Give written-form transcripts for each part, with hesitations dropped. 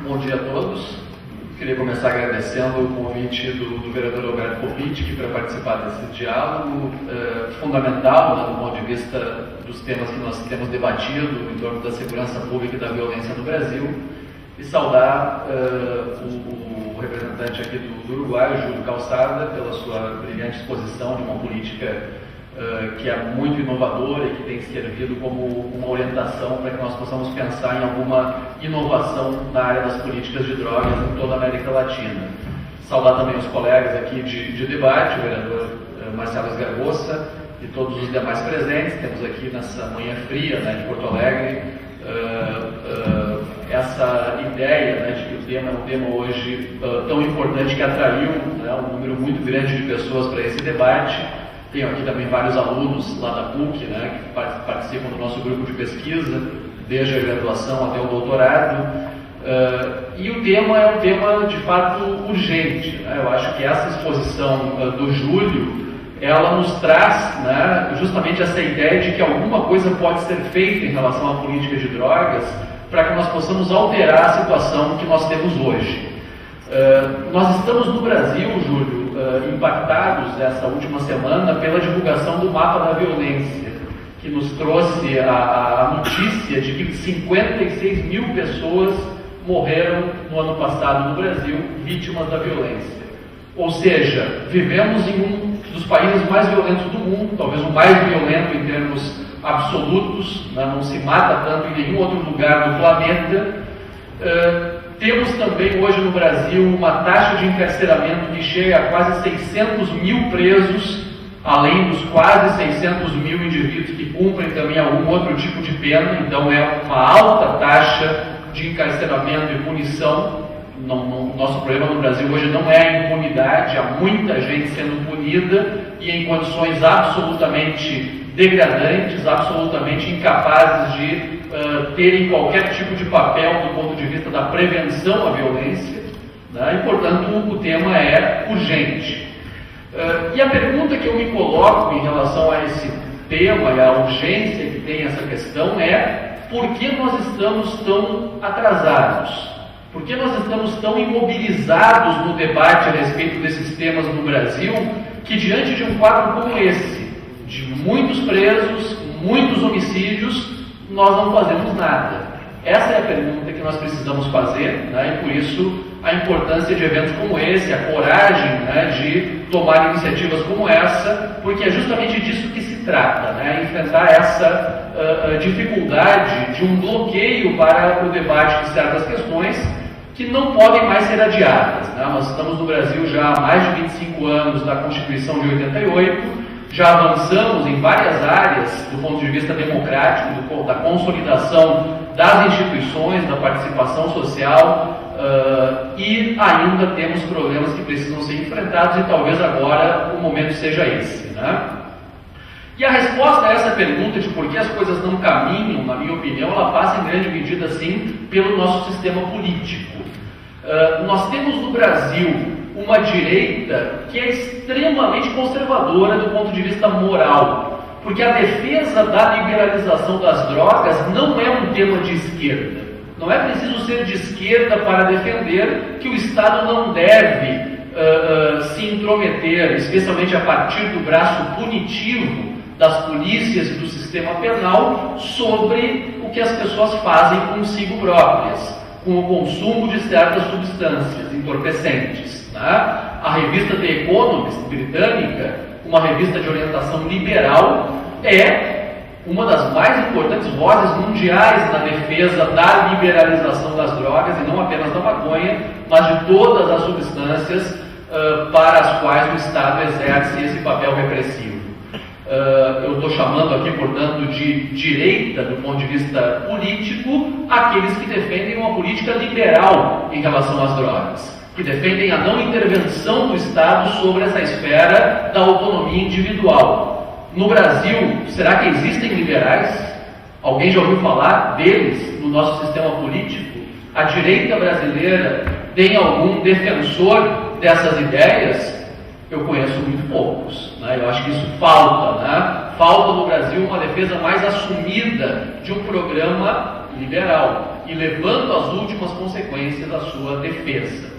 Bom dia a todos. Queria começar agradecendo o convite do vereador Alberto Kopitsch para participar desse diálogo fundamental, né, do ponto de vista dos temas que nós temos debatido em torno da segurança pública e da violência no Brasil, e saudar o representante aqui do Uruguai, o Júlio Calçada, pela sua brilhante exposição de uma política que é muito inovadora e que tem servido como uma orientação para que nós possamos pensar em alguma inovação na área das políticas de drogas em toda a América Latina. Saudar também os colegas aqui de debate, o vereador Marcelo Esgarbosa e todos os demais presentes. Temos aqui nessa manhã fria, né, de Porto Alegre essa ideia, né, de que o tema é um tema hoje tão importante que atraiu, né, um número muito grande de pessoas para esse debate. Tenho aqui também vários alunos lá da PUC, né, que participam do nosso grupo de pesquisa, desde a graduação até o doutorado. E o tema é um tema, de fato, urgente, né? Eu acho que essa exposição do Júlio, ela nos traz, né, justamente essa ideia de que alguma coisa pode ser feita em relação à política de drogas para que nós possamos alterar a situação que nós temos hoje. Nós estamos no Brasil, Júlio, impactados essa última semana pela divulgação do mapa da violência, que nos trouxe a notícia de que 56 mil pessoas morreram no ano passado no Brasil, vítimas da violência. Ou seja, vivemos em um dos países mais violentos do mundo, talvez o mais violento em termos absolutos, né? Não se mata tanto em nenhum outro lugar do planeta. Temos também hoje no Brasil uma taxa de encarceramento que chega a quase 600 mil presos, além dos quase 600 mil indivíduos que cumprem também algum outro tipo de pena. Então é uma alta taxa de encarceramento e punição. Nosso problema no Brasil hoje não é a impunidade, há muita gente sendo punida e em condições absolutamente degradantes, absolutamente incapazes de terem qualquer tipo de papel do ponto de vista da prevenção à violência, né? E, portanto, o tema é urgente. E a pergunta que eu me coloco em relação a esse tema e a urgência que tem essa questão é: por que nós estamos tão atrasados? Por que nós estamos tão imobilizados no debate a respeito desses temas no Brasil, que diante de um quadro como esse, de muitos presos, muitos homicídios, nós não fazemos nada? Essa é a pergunta que nós precisamos fazer, né? E por isso a importância de eventos como esse, a coragem, né, de tomar iniciativas como essa, porque é justamente disso que se trata, né? Enfrentar essa dificuldade de um bloqueio para o debate de certas questões que não podem mais ser adiadas, né? Nós estamos no Brasil já há mais de 25 anos da Constituição de 88, já avançamos em várias áreas do ponto de vista democrático, da consolidação das instituições, da participação social, e ainda temos problemas que precisam ser enfrentados e talvez agora o momento seja esse, né? E a resposta a essa pergunta de por que as coisas não caminham, na minha opinião, ela passa em grande medida, sim, pelo nosso sistema político. Nós temos no Brasil uma direita que é extremamente conservadora do ponto de vista moral, porque a defesa da liberalização das drogas não é um tema de esquerda. Não é preciso ser de esquerda para defender que o Estado não deve se intrometer, especialmente a partir do braço punitivo das polícias e do sistema penal, sobre o que as pessoas fazem consigo próprias, com o consumo de certas substâncias entorpecentes, né? A revista The Economist britânica, uma revista de orientação liberal, é uma das mais importantes vozes mundiais na defesa da liberalização das drogas, e não apenas da maconha, mas de todas as substâncias para as quais o Estado exerce esse papel repressivo. Eu estou chamando aqui, portanto, de direita, do ponto de vista político, aqueles que defendem uma política liberal em relação às drogas, que defendem a não intervenção do Estado sobre essa esfera da autonomia individual. No Brasil, será que existem liberais? Alguém já ouviu falar deles no nosso sistema político? A direita brasileira tem algum defensor dessas ideias? Eu conheço muito poucos, né? Eu acho que isso falta, né? Falta no Brasil uma defesa mais assumida de um programa liberal. e levando às últimas consequências a sua defesa.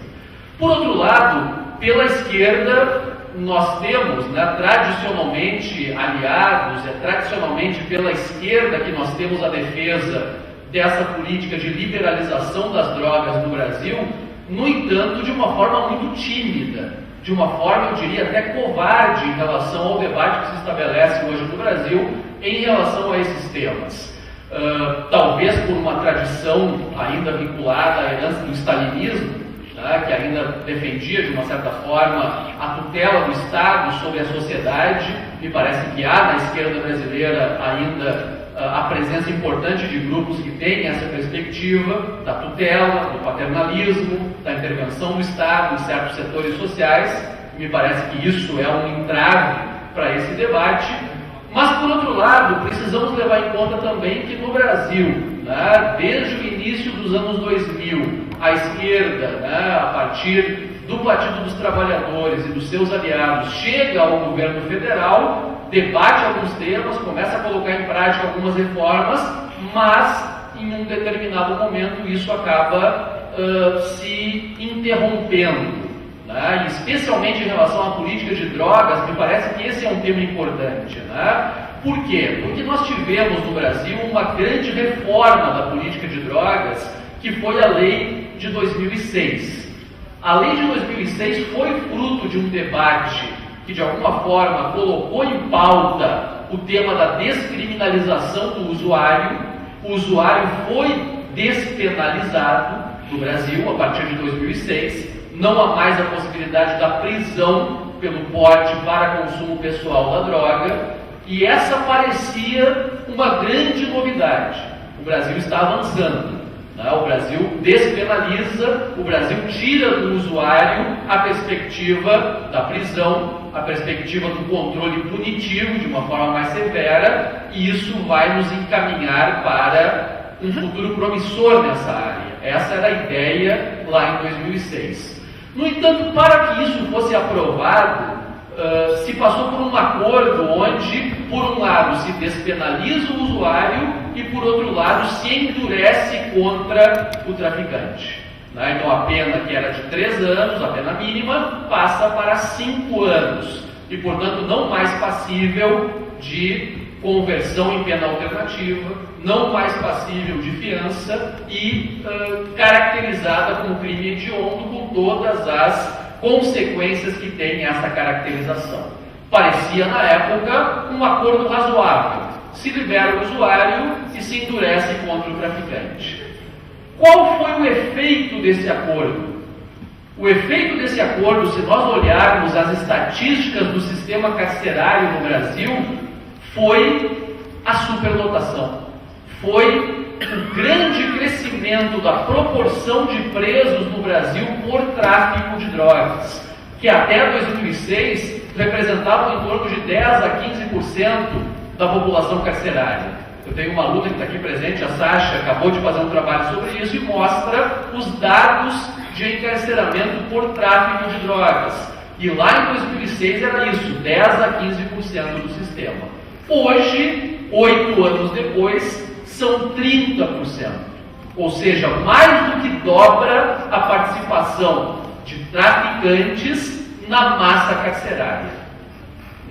Por outro lado, pela esquerda, nós temos, né, tradicionalmente aliados, tradicionalmente pela esquerda que nós temos a defesa dessa política de liberalização das drogas no Brasil, no entanto, de uma forma muito tímida, de uma forma, eu diria, até covarde em relação ao debate que se estabelece hoje no Brasil em relação a esses temas. Talvez por uma tradição ainda vinculada à herança do stalinismo, que ainda defendia, de uma certa forma, a tutela do Estado sobre a sociedade. Me parece que há na esquerda brasileira ainda a presença importante de grupos que têm essa perspectiva da tutela, do paternalismo, da intervenção do Estado em certos setores sociais. Me parece que isso é um entrave para esse debate. Mas, por outro lado, precisamos levar em conta também que no Brasil, desde o início dos anos 2000, a esquerda, a partir do Partido dos Trabalhadores e dos seus aliados, chega ao governo federal, debate alguns temas, começa a colocar em prática algumas reformas, mas em um determinado momento isso acaba se interrompendo. Especialmente em relação à política de drogas, me parece que esse é um tema importante. Por quê? Porque nós tivemos no Brasil uma grande reforma da política de drogas, que foi a Lei de 2006. A Lei de 2006 foi fruto de um debate que, de alguma forma, colocou em pauta o tema da descriminalização do usuário. O usuário foi despenalizado no Brasil a partir de 2006. Não há mais a possibilidade da prisão pelo porte para consumo pessoal da droga, e essa parecia uma grande novidade. O Brasil está avançando, o Brasil despenaliza, o Brasil tira do usuário a perspectiva da prisão, a perspectiva do controle punitivo de uma forma mais severa, e isso vai nos encaminhar para um futuro promissor nessa área. Essa era a ideia lá em 2006. No entanto, para que isso fosse aprovado, se passou por um acordo onde, por um lado, se despenaliza o usuário e, por outro lado, se endurece contra o traficante. Então, a pena que era de 3 anos, a pena mínima, passa para 5 anos e, portanto, não mais passível de conversão em pena alternativa, não mais passível de fiança e caracterizada como crime hediondo com todas as consequências que tem essa caracterização. Parecia, na época, um acordo razoável. Se libera o usuário e se endurece contra o traficante. Qual foi o efeito desse acordo? O efeito desse acordo, se nós olharmos as estatísticas do sistema carcerário no Brasil, foi a superlotação. Foi o grande crescimento da proporção de presos no Brasil por tráfico de drogas, que até 2006 representavam em torno de 10 a 15% da população carcerária. Eu tenho uma aluna que está aqui presente, a Sasha, acabou de fazer um trabalho sobre isso e mostra os dados de encarceramento por tráfico de drogas. E lá em 2006 era isso, 10 a 15% do sistema. Hoje, 8 anos depois, são 30%. Ou seja, mais do que dobra a participação de traficantes na massa carcerária.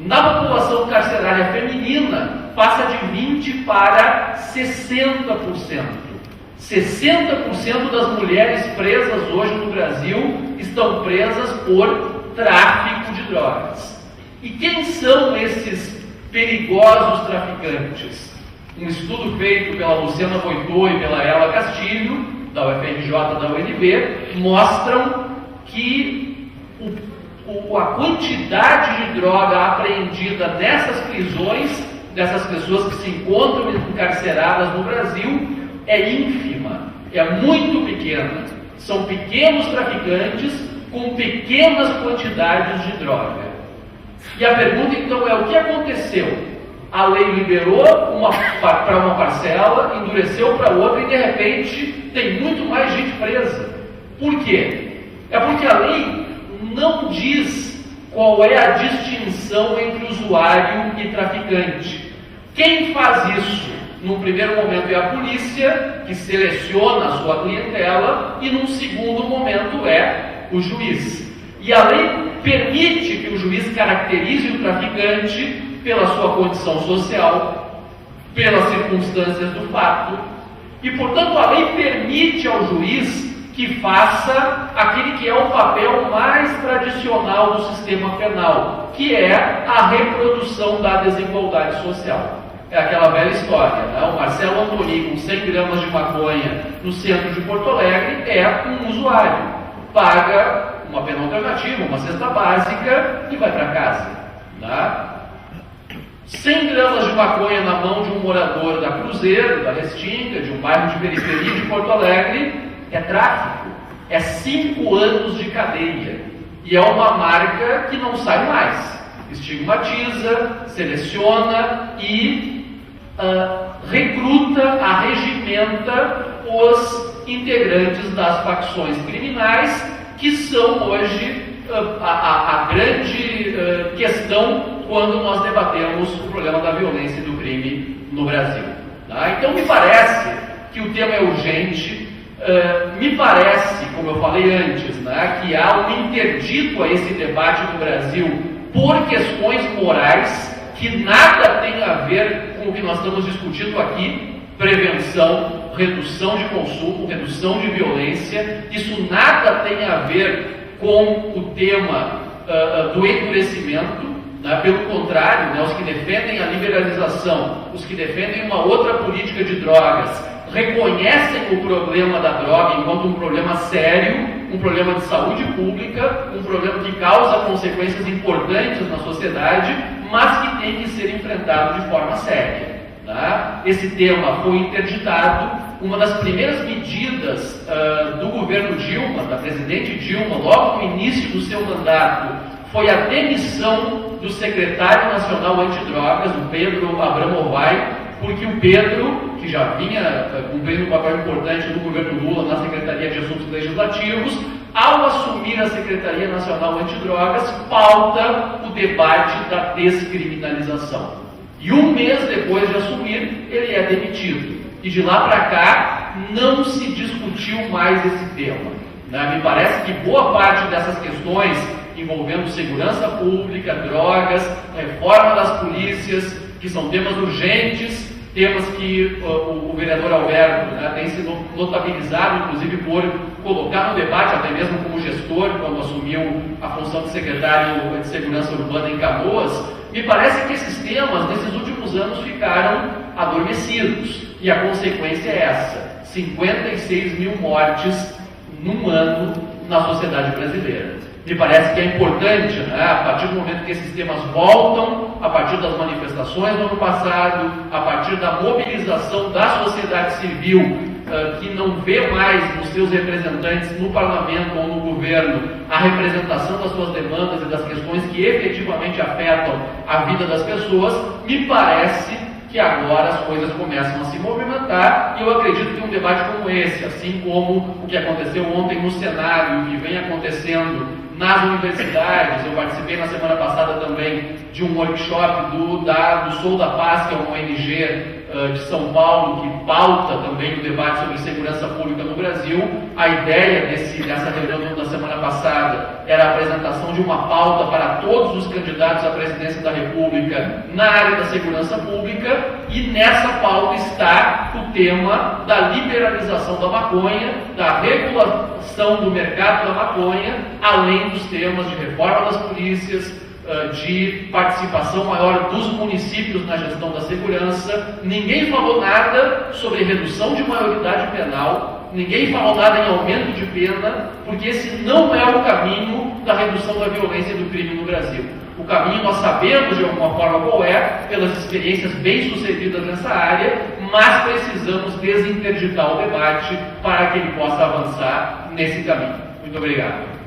Na população carcerária feminina, passa de 20% para 60%. 60% das mulheres presas hoje no Brasil estão presas por tráfico de drogas. E quem são esses perigosos traficantes? Um estudo feito pela Luciana Boitô e pela Ela Castilho, da UFRJ e da UNB, mostram que a quantidade de droga apreendida nessas prisões, dessas pessoas que se encontram encarceradas no Brasil, é ínfima, é muito pequena. São pequenos traficantes com pequenas quantidades de droga. E a pergunta então é: o que aconteceu? A lei liberou para uma parcela, endureceu para outra e de repente tem muito mais gente presa. Por quê? É porque a lei não diz qual é a distinção entre usuário e traficante. Quem faz isso? Num primeiro momento é a polícia, que seleciona a sua clientela, e num segundo momento é o juiz. E a lei permite que o juiz caracterize o traficante pela sua condição social, pelas circunstâncias do fato, e, portanto, a lei permite ao juiz que faça aquele que é o papel mais tradicional do sistema penal, que é a reprodução da desigualdade social. É aquela velha história, né? O Marcelo Antoni, com 100 gramas de maconha no centro de Porto Alegre, é um usuário. Paga uma pena alternativa, uma cesta básica e vai para casa. Né? 100 gramas de maconha na mão de um morador da Cruzeiro, da Restinga, de um bairro de periferia de Porto Alegre, é tráfico. É 5 anos de cadeia. E é uma marca que não sai mais. Estigmatiza, seleciona e recruta, arregimenta os integrantes das facções criminais, que são hoje a grande questão quando nós debatemos o problema da violência e do crime no Brasil. Tá? Então me parece que o tema é urgente, me parece, como eu falei antes, né, que há um interdito a esse debate no Brasil por questões morais que nada tem a ver com o que nós estamos discutindo aqui: prevenção, redução de consumo, redução de violência. Isso nada tem a ver com o tema do endurecimento, né? Pelo contrário, né, os que defendem a liberalização, os que defendem uma outra política de drogas, reconhecem o problema da droga enquanto um problema sério, um problema de saúde pública, um problema que causa consequências importantes na sociedade, mas que tem que ser enfrentado de forma séria. Tá? Esse tema foi interditado. Uma das primeiras medidas do governo Dilma, da presidente Dilma, logo no início do seu mandato, foi a demissão do secretário nacional antidrogas, o Pedro Abramovay, porque o Pedro, que já vinha cumprindo um papel importante no governo Lula na Secretaria de Assuntos Legislativos, ao assumir a Secretaria Nacional Antidrogas, pauta o debate da descriminalização. E um mês depois de assumir, ele é demitido. E de lá para cá, não se discutiu mais esse tema. Né? Me parece que boa parte dessas questões envolvendo segurança pública, drogas, reforma das polícias, que são temas urgentes, temas que o vereador Alberto, né, tem se notabilizado, inclusive, por colocar no debate, até mesmo como gestor, quando assumiu a função de secretário de Segurança Urbana em Canoas. Me parece que esses temas, nesses últimos anos, ficaram adormecidos. E a consequência é essa: 56 mil mortes num ano na sociedade brasileira. Me parece que é importante, né, a partir do momento que esses temas voltam, a partir das manifestações do ano passado, a partir da mobilização da sociedade civil, que não vê mais nos seus representantes no parlamento ou no governo a representação das suas demandas e das questões que efetivamente afetam a vida das pessoas, me parece que agora as coisas começam a se movimentar, e eu acredito que um debate como esse, assim como o que aconteceu ontem no Senado e o que vem acontecendo nas universidades, eu participei na semana passada também de um workshop do Sou da Paz, que é uma ONG de São Paulo, que pauta também o debate sobre segurança pública no Brasil. A ideia dessa reunião da semana passada era a apresentação de uma pauta para todos os candidatos à presidência da República na área da segurança pública, e nessa pauta está o tema da liberalização da maconha, da regulação do mercado da maconha, além dos temas de reforma das polícias, de participação maior dos municípios na gestão da segurança. Ninguém falou nada sobre redução de maioridade penal, ninguém falou nada em aumento de pena, porque esse não é o caminho da redução da violência e do crime no Brasil. O caminho nós sabemos de alguma forma qual é, pelas experiências bem-sucedidas nessa área, mas precisamos desinterditar o debate para que ele possa avançar nesse caminho. Muito obrigado.